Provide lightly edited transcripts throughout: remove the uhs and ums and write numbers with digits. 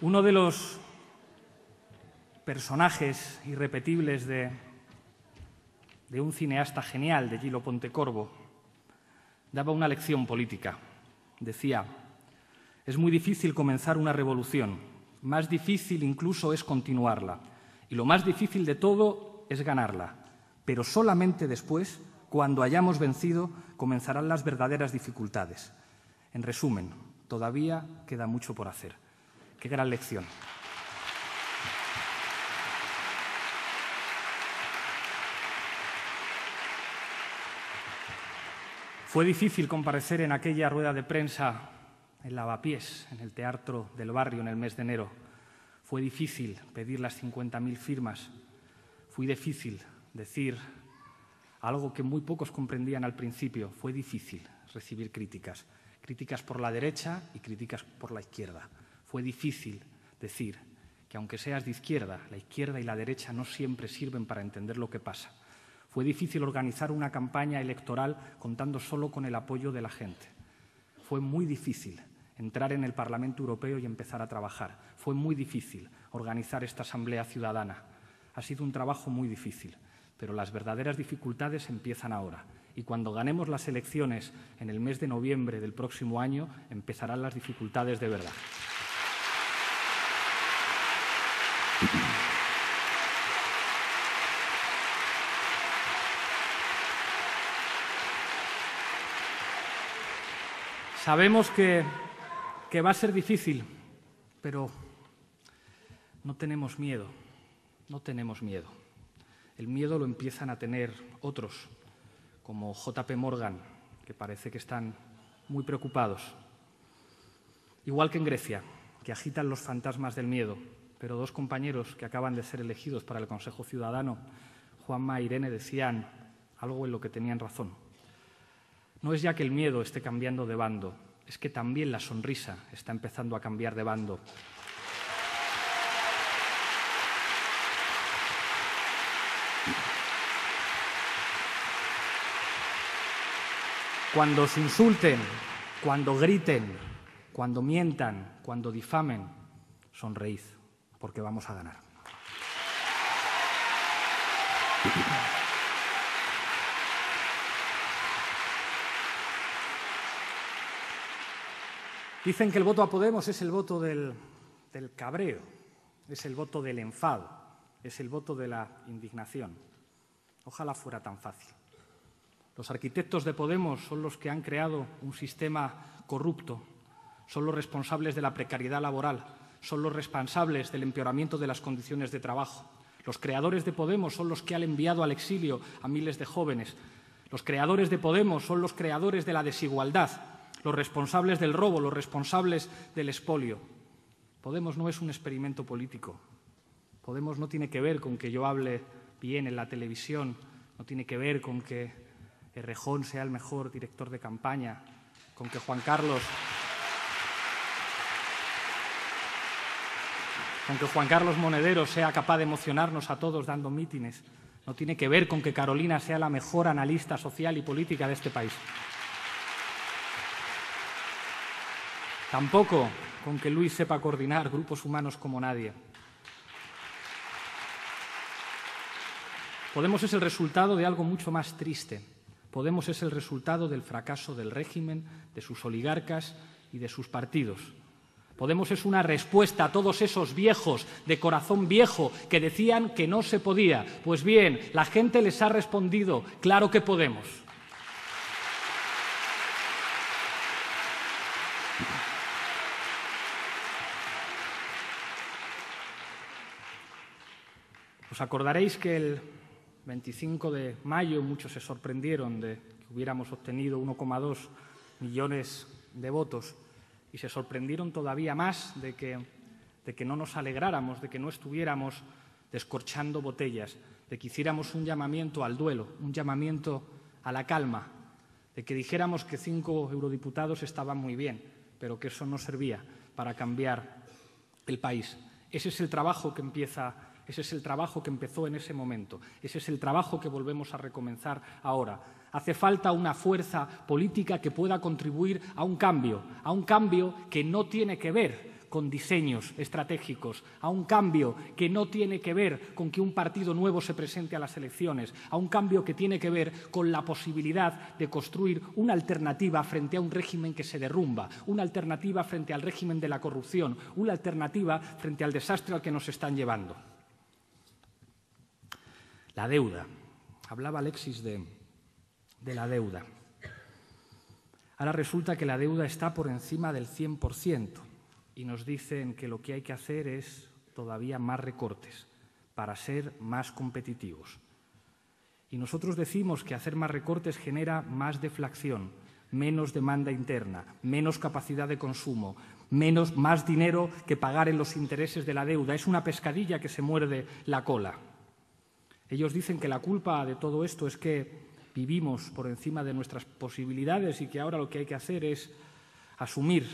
Uno de los personajes irrepetibles de un cineasta genial, de Gillo Pontecorvo, daba una lección política. Decía: es muy difícil comenzar una revolución, más difícil incluso es continuarla, y lo más difícil de todo es ganarla, pero solamente después, cuando hayamos vencido, comenzarán las verdaderas dificultades. En resumen, todavía queda mucho por hacer. ¡Qué gran lección! Fue difícil comparecer en aquella rueda de prensa en Lavapiés, en el Teatro del Barrio, en el mes de enero. Fue difícil pedir las 50.000 firmas. Fue difícil decir algo que muy pocos comprendían al principio. Fue difícil recibir críticas. Críticas por la derecha y críticas por la izquierda. Fue difícil decir que aunque seas de izquierda, la izquierda y la derecha no siempre sirven para entender lo que pasa. Fue difícil organizar una campaña electoral contando solo con el apoyo de la gente. Fue muy difícil entrar en el Parlamento Europeo y empezar a trabajar. Fue muy difícil organizar esta Asamblea Ciudadana. Ha sido un trabajo muy difícil, pero las verdaderas dificultades empiezan ahora. Y cuando ganemos las elecciones en el mes de noviembre del próximo año, empezarán las dificultades de verdad. Sabemos que va a ser difícil, pero no tenemos miedo, no tenemos miedo. El miedo lo empiezan a tener otros, como J.P. Morgan, que parece que están muy preocupados. Igual que en Grecia, que agitan los fantasmas del miedo, pero dos compañeros que acaban de ser elegidos para el Consejo Ciudadano, Juanma e Irene, decían algo en lo que tenían razón. No es ya que el miedo esté cambiando de bando, es que también la sonrisa está empezando a cambiar de bando. Cuando os insulten, cuando griten, cuando mientan, cuando difamen, sonreíd, porque vamos a ganar. Dicen que el voto a Podemos es el voto del cabreo, es el voto del enfado, es el voto de la indignación. Ojalá fuera tan fácil. Los arquitectos de Podemos son los que han creado un sistema corrupto, son los responsables de la precariedad laboral, son los responsables del empeoramiento de las condiciones de trabajo. Los creadores de Podemos son los que han enviado al exilio a miles de jóvenes. Los creadores de Podemos son los creadores de la desigualdad, los responsables del robo, los responsables del expolio. Podemos no es un experimento político. Podemos no tiene que ver con que yo hable bien en la televisión, no tiene que ver con que Errejón sea el mejor director de campaña, con que Juan Carlos Monedero sea capaz de emocionarnos a todos dando mítines. No tiene que ver con que Carolina sea la mejor analista social y política de este país. Tampoco con que Luis sepa coordinar grupos humanos como nadie. Podemos es el resultado de algo mucho más triste. Podemos es el resultado del fracaso del régimen, de sus oligarcas y de sus partidos. Podemos es una respuesta a todos esos viejos de corazón viejo que decían que no se podía. Pues bien, la gente les ha respondido: claro que podemos. Os acordaréis que el 25 de mayo muchos se sorprendieron de que hubiéramos obtenido 1,2 millones de votos y se sorprendieron todavía más de que no nos alegráramos, de que no estuviéramos descorchando botellas, de que hiciéramos un llamamiento al duelo, un llamamiento a la calma, de que dijéramos que 5 eurodiputados estaban muy bien, pero que eso no servía para cambiar el país. Ese es el trabajo que empezó en ese momento. Ese es el trabajo que volvemos a recomenzar ahora. Hace falta una fuerza política que pueda contribuir a un cambio que no tiene que ver con diseños estratégicos, a un cambio que no tiene que ver con que un partido nuevo se presente a las elecciones, a un cambio que tiene que ver con la posibilidad de construir una alternativa frente a un régimen que se derrumba, una alternativa frente al régimen de la corrupción, una alternativa frente al desastre al que nos están llevando. La deuda. Hablaba Alexis de la deuda. Ahora resulta que la deuda está por encima del 100% y nos dicen que lo que hay que hacer es todavía más recortes para ser más competitivos. Y nosotros decimos que hacer más recortes genera más deflación, menos demanda interna, menos capacidad de consumo, más dinero que pagar en los intereses de la deuda. Es una pescadilla que se muerde la cola. Ellos dicen que la culpa de todo esto es que vivimos por encima de nuestras posibilidades y que ahora lo que hay que hacer es asumir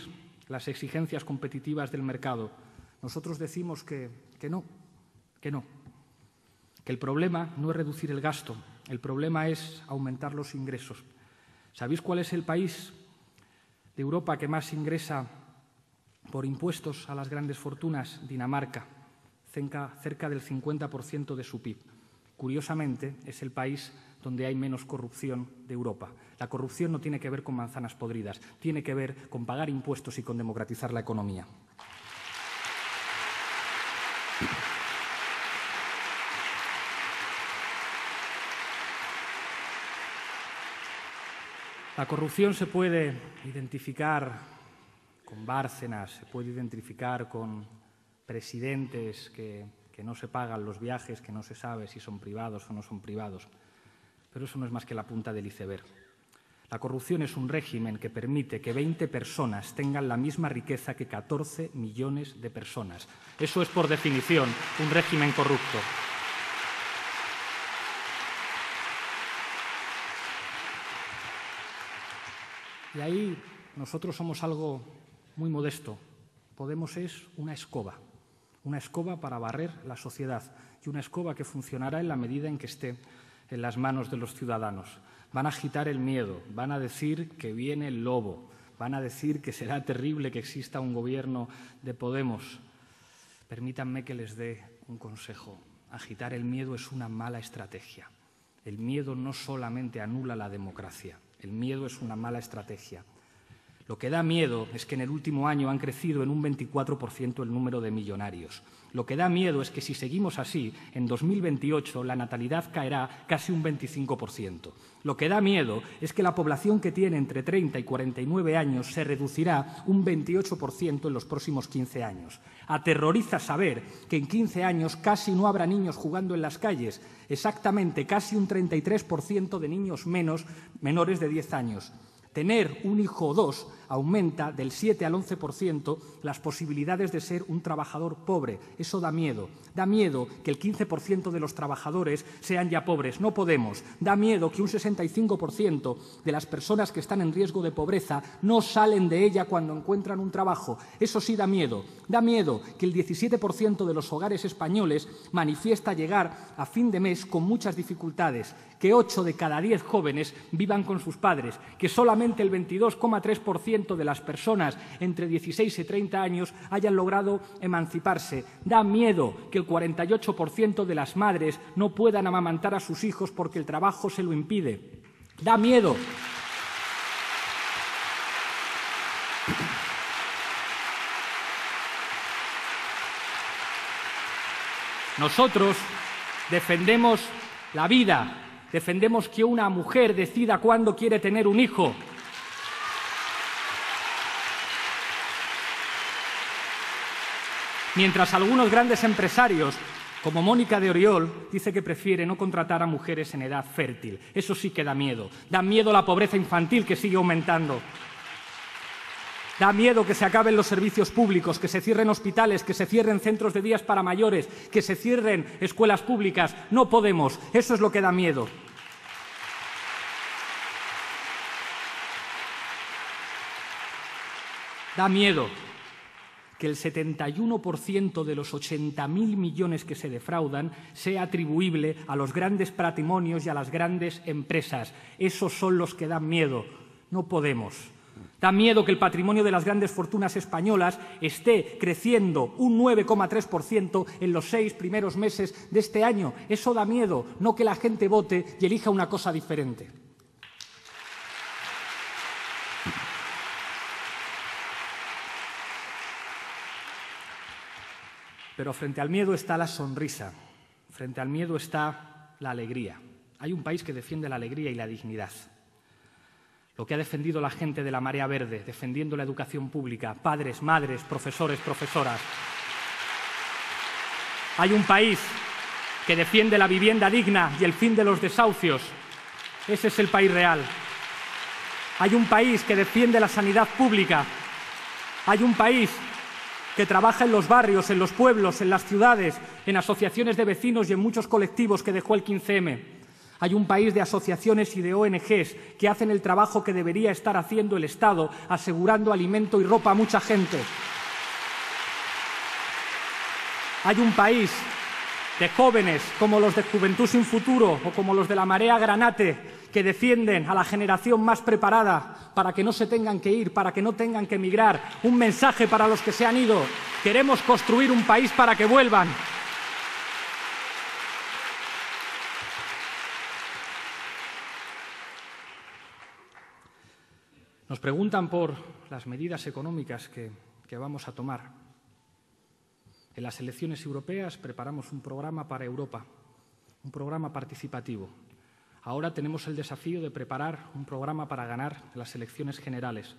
las exigencias competitivas del mercado. Nosotros decimos que no, que el problema no es reducir el gasto, el problema es aumentar los ingresos. ¿Sabéis cuál es el país de Europa que más ingresa por impuestos a las grandes fortunas? Dinamarca, cerca del 50% de su PIB. Curiosamente, es el país donde hay menos corrupción de Europa. La corrupción no tiene que ver con manzanas podridas, tiene que ver con pagar impuestos y con democratizar la economía. La corrupción se puede identificar con Bárcenas, se puede identificar con presidentes que no se pagan los viajes, que no se sabe si son privados o no son privados. Pero eso no es más que la punta del iceberg. La corrupción es un régimen que permite que 20 personas tengan la misma riqueza que 14 millones de personas. Eso es, por definición, un régimen corrupto. Y ahí nosotros somos algo muy modesto. Podemos es una escoba para barrer la sociedad y una escoba que funcionará en la medida en que esté en las manos de los ciudadanos. Van a agitar el miedo, van a decir que viene el lobo, van a decir que será terrible que exista un gobierno de Podemos. Permítanme que les dé un consejo. Agitar el miedo es una mala estrategia. El miedo no solamente anula la democracia, el miedo es una mala estrategia. Lo que da miedo es que en el último año han crecido en un 24% el número de millonarios. Lo que da miedo es que si seguimos así, en 2028 la natalidad caerá casi un 25%. Lo que da miedo es que la población que tiene entre 30 y 49 años se reducirá un 28% en los próximos 15 años. Aterroriza saber que en 15 años casi no habrá niños jugando en las calles, exactamente casi un 33% de niños menores de 10 años. Tener un hijo o dos aumenta del 7 al 11% las posibilidades de ser un trabajador pobre. Eso da miedo. Da miedo que el 15% de los trabajadores sean ya pobres. No podemos. Da miedo que un 65% de las personas que están en riesgo de pobreza no salen de ella cuando encuentran un trabajo. Eso sí da miedo. Da miedo que el 17% de los hogares españoles manifiesta llegar a fin de mes con muchas dificultades, que 8 de cada 10 jóvenes vivan con sus padres, que solamente el 22,3% de las personas entre 16 y 30 años hayan logrado emanciparse. Da miedo que el 48% de las madres no puedan amamantar a sus hijos porque el trabajo se lo impide. Da miedo. Nosotros defendemos la vida, defendemos que una mujer decida cuándo quiere tener un hijo. Mientras algunos grandes empresarios, como Mónica de Oriol, dice que prefiere no contratar a mujeres en edad fértil. Eso sí que da miedo. Da miedo la pobreza infantil que sigue aumentando. Da miedo que se acaben los servicios públicos, que se cierren hospitales, que se cierren centros de días para mayores, que se cierren escuelas públicas. No podemos. Eso es lo que da miedo. Da miedo que el 71% de los 80.000 millones que se defraudan sea atribuible a los grandes patrimonios y a las grandes empresas. Esos son los que dan miedo. No podemos. Da miedo que el patrimonio de las grandes fortunas españolas esté creciendo un 9,3% en los 6 primeros meses de este año. Eso da miedo, no que la gente vote y elija una cosa diferente. Pero frente al miedo está la sonrisa, frente al miedo está la alegría. Hay un país que defiende la alegría y la dignidad. Lo que ha defendido la gente de la Marea Verde, defendiendo la educación pública, padres, madres, profesores, profesoras. Hay un país que defiende la vivienda digna y el fin de los desahucios. Ese es el país real. Hay un país que defiende la sanidad pública. Hay un país que trabaja en los barrios, en los pueblos, en las ciudades, en asociaciones de vecinos y en muchos colectivos que dejó el 15M. Hay un país de asociaciones y de ONGs que hacen el trabajo que debería estar haciendo el Estado, asegurando alimento y ropa a mucha gente. Hay un país de jóvenes como los de Juventud Sin Futuro o como los de la Marea Granate que defienden a la generación más preparada para que no se tengan que ir, para que no tengan que emigrar. Un mensaje para los que se han ido. Queremos construir un país para que vuelvan. Nos preguntan por las medidas económicas que vamos a tomar. En las elecciones europeas preparamos un programa para Europa, un programa participativo. Ahora tenemos el desafío de preparar un programa para ganar las elecciones generales.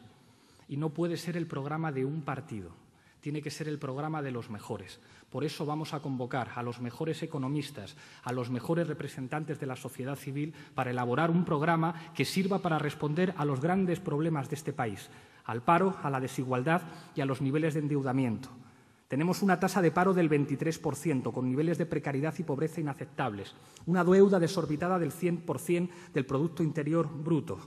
Y no puede ser el programa de un partido, tiene que ser el programa de los mejores. Por eso vamos a convocar a los mejores economistas, a los mejores representantes de la sociedad civil para elaborar un programa que sirva para responder a los grandes problemas de este país, al paro, a la desigualdad y a los niveles de endeudamiento. Tenemos una tasa de paro del 23%, con niveles de precariedad y pobreza inaceptables, una deuda desorbitada del 100% del Producto Interior Bruto.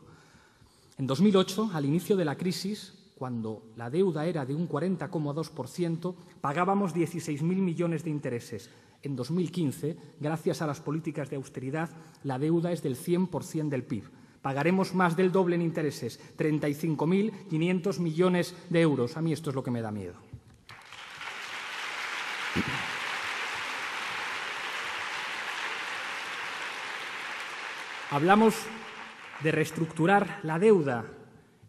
En 2008, al inicio de la crisis, cuando la deuda era de un 40,2%, pagábamos 16.000 millones de intereses. En 2015, gracias a las políticas de austeridad, la deuda es del 100% del PIB. Pagaremos más del doble en intereses, 35.500 millones de euros. A mí esto es lo que me da miedo. Hablamos de reestructurar la deuda.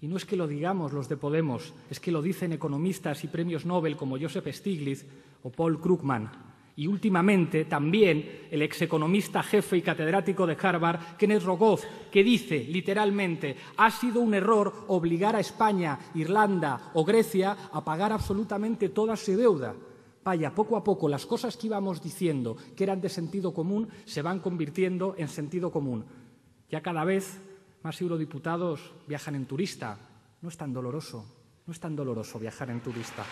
Y no es que lo digamos los de Podemos, es que lo dicen economistas y premios Nobel como Joseph Stiglitz o Paul Krugman. Y últimamente también el execonomista jefe y catedrático de Harvard, Kenneth Rogoff, que dice literalmente: ha sido un error obligar a España, Irlanda o Grecia a pagar absolutamente toda su deuda. Vaya, poco a poco las cosas que íbamos diciendo que eran de sentido común se van convirtiendo en sentido común. Ya cada vez más eurodiputados viajan en turista. No es tan doloroso, no es tan doloroso viajar en turista.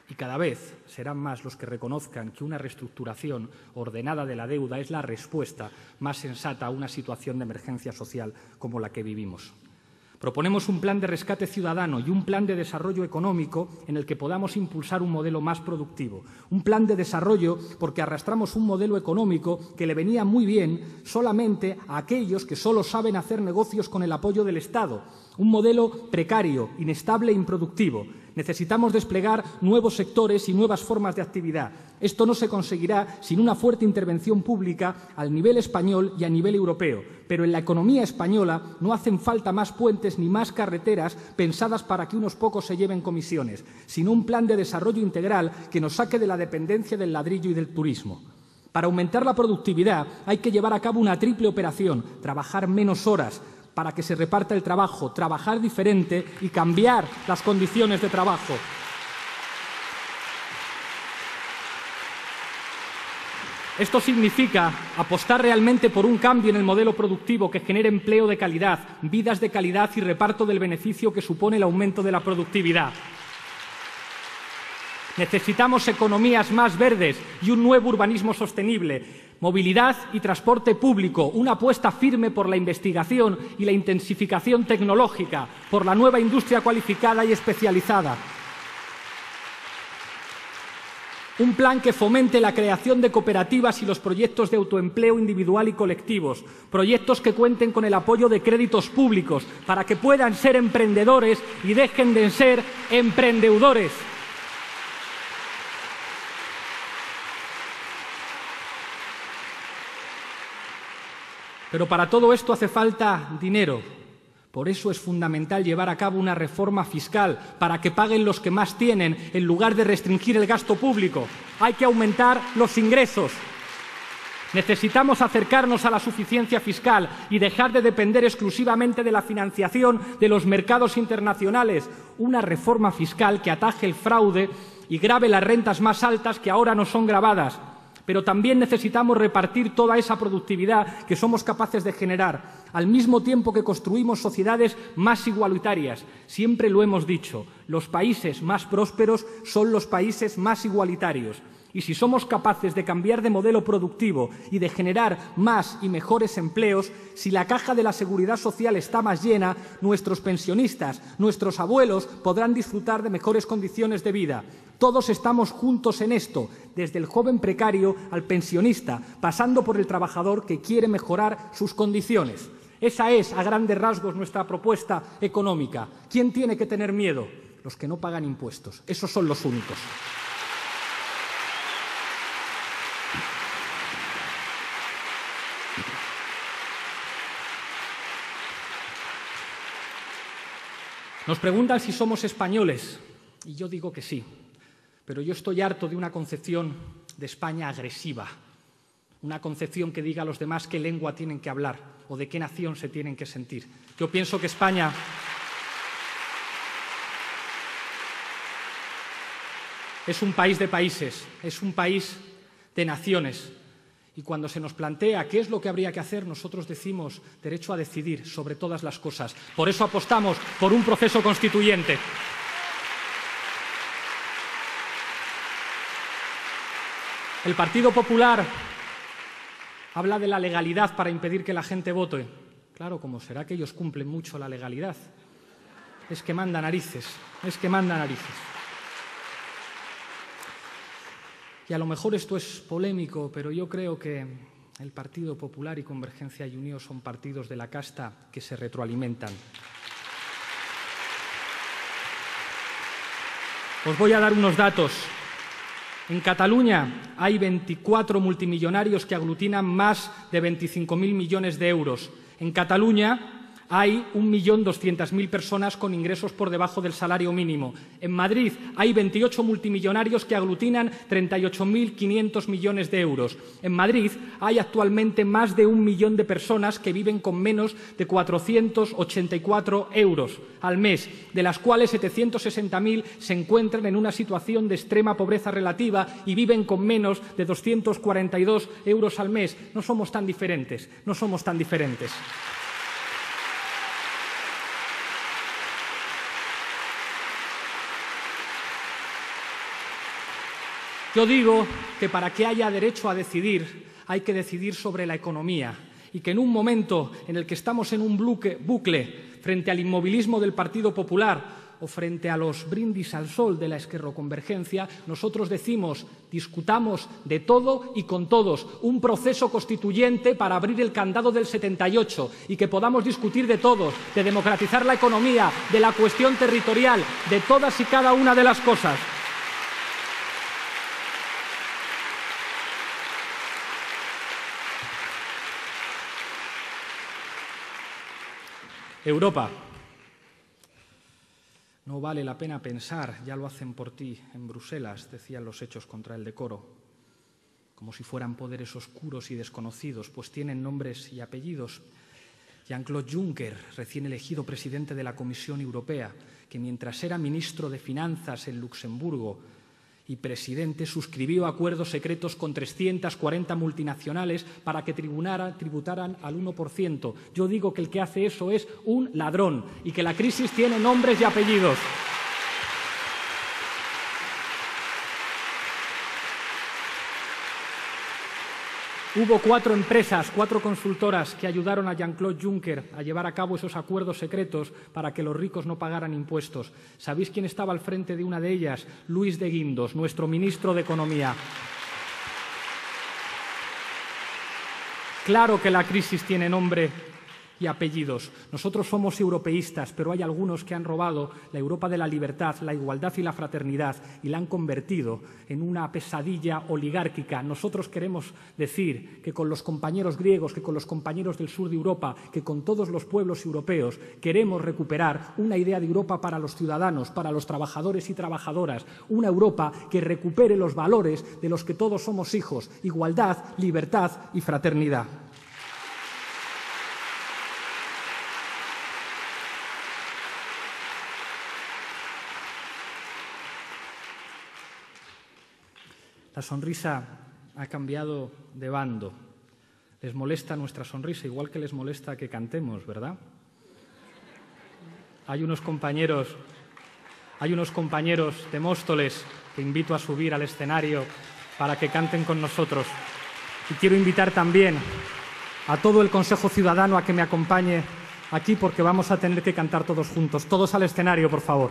Y cada vez serán más los que reconozcan que una reestructuración ordenada de la deuda es la respuesta más sensata a una situación de emergencia social como la que vivimos. Proponemos un plan de rescate ciudadano y un plan de desarrollo económico en el que podamos impulsar un modelo más productivo. Un plan de desarrollo porque arrastramos un modelo económico que le venía muy bien solamente a aquellos que solo saben hacer negocios con el apoyo del Estado. Un modelo precario, inestable e improductivo. Necesitamos desplegar nuevos sectores y nuevas formas de actividad. Esto no se conseguirá sin una fuerte intervención pública al nivel español y a nivel europeo. Pero en la economía española no hacen falta más puentes ni más carreteras pensadas para que unos pocos se lleven comisiones, sino un plan de desarrollo integral que nos saque de la dependencia del ladrillo y del turismo. Para aumentar la productividad hay que llevar a cabo una triple operación: trabajar menos horas, para que se reparta el trabajo, trabajar diferente y cambiar las condiciones de trabajo. Esto significa apostar realmente por un cambio en el modelo productivo que genere empleo de calidad, vidas de calidad y reparto del beneficio que supone el aumento de la productividad. Necesitamos economías más verdes y un nuevo urbanismo sostenible. Movilidad y transporte público, una apuesta firme por la investigación y la intensificación tecnológica, por la nueva industria cualificada y especializada. Un plan que fomente la creación de cooperativas y los proyectos de autoempleo individual y colectivos. Proyectos que cuenten con el apoyo de créditos públicos para que puedan ser emprendedores y dejen de ser emprendedores. Pero para todo esto hace falta dinero. Por eso es fundamental llevar a cabo una reforma fiscal para que paguen los que más tienen en lugar de restringir el gasto público. Hay que aumentar los ingresos. Necesitamos acercarnos a la suficiencia fiscal y dejar de depender exclusivamente de la financiación de los mercados internacionales. Una reforma fiscal que ataje el fraude y grave las rentas más altas que ahora no son gravadas. Pero también necesitamos repartir toda esa productividad que somos capaces de generar, al mismo tiempo que construimos sociedades más igualitarias. Siempre lo hemos dicho, los países más prósperos son los países más igualitarios. Y si somos capaces de cambiar de modelo productivo y de generar más y mejores empleos, si la caja de la seguridad social está más llena, nuestros pensionistas, nuestros abuelos podrán disfrutar de mejores condiciones de vida. Todos estamos juntos en esto, desde el joven precario al pensionista, pasando por el trabajador que quiere mejorar sus condiciones. Esa es, a grandes rasgos, nuestra propuesta económica. ¿Quién tiene que tener miedo? Los que no pagan impuestos. Esos son los únicos. Nos preguntan si somos españoles, y yo digo que sí, pero yo estoy harto de una concepción de España agresiva, una concepción que diga a los demás qué lengua tienen que hablar o de qué nación se tienen que sentir. Yo pienso que España es un país de países, es un país de naciones. Y cuando se nos plantea qué es lo que habría que hacer, nosotros decimos derecho a decidir sobre todas las cosas. Por eso apostamos por un proceso constituyente. El Partido Popular habla de la legalidad para impedir que la gente vote. Claro, como será que ellos cumplen mucho la legalidad. Es que manda narices, es que manda narices. Y a lo mejor esto es polémico, pero yo creo que el Partido Popular y Convergencia y Unió son partidos de la casta que se retroalimentan. Os voy a dar unos datos. En Cataluña hay 24 multimillonarios que aglutinan más de 25.000 millones de euros. En Cataluña hay 1.200.000 personas con ingresos por debajo del salario mínimo. En Madrid hay 28 multimillonarios que aglutinan 38.500 millones de euros. En Madrid hay actualmente más de 1 millón de personas que viven con menos de 484 euros al mes, de las cuales 760.000 se encuentran en una situación de extrema pobreza relativa y viven con menos de 242 euros al mes. No somos tan diferentes, no somos tan diferentes. Yo digo que para que haya derecho a decidir hay que decidir sobre la economía y que en un momento en el que estamos en un bucle frente al inmovilismo del Partido Popular o frente a los brindis al sol de la esquerroconvergencia, nosotros decimos, discutamos de todo y con todos, un proceso constituyente para abrir el candado del 78 y que podamos discutir de todos, de democratizar la economía, de la cuestión territorial, de todas y cada una de las cosas. Europa. No vale la pena pensar, ya lo hacen por ti en Bruselas, decían los hechos contra el decoro, como si fueran poderes oscuros y desconocidos, pues tienen nombres y apellidos. Jean-Claude Juncker, recién elegido presidente de la Comisión Europea, que mientras era ministro de Finanzas en Luxemburgo y presidente, suscribió acuerdos secretos con 340 multinacionales para que tributaran al 1%. Yo digo que el que hace eso es un ladrón y que la crisis tiene nombres y apellidos. Hubo 4 empresas, 4 consultoras que ayudaron a Jean-Claude Juncker a llevar a cabo esos acuerdos secretos para que los ricos no pagaran impuestos. ¿Sabéis quién estaba al frente de una de ellas? Luis de Guindos, nuestro ministro de Economía. Claro que la crisis tiene nombre y apellidos. Nosotros somos europeístas, pero hay algunos que han robado la Europa de la libertad, la igualdad y la fraternidad y la han convertido en una pesadilla oligárquica. Nosotros queremos decir que con los compañeros griegos, que con los compañeros del sur de Europa, que con todos los pueblos europeos queremos recuperar una idea de Europa para los ciudadanos, para los trabajadores y trabajadoras, una Europa que recupere los valores de los que todos somos hijos: igualdad, libertad y fraternidad. La sonrisa ha cambiado de bando. Les molesta nuestra sonrisa, igual que les molesta que cantemos, ¿verdad? Hay unos compañeros de Móstoles que invito a subir al escenario para que canten con nosotros. Y quiero invitar también a todo el Consejo Ciudadano a que me acompañe aquí, porque vamos a tener que cantar todos juntos. Todos al escenario, por favor.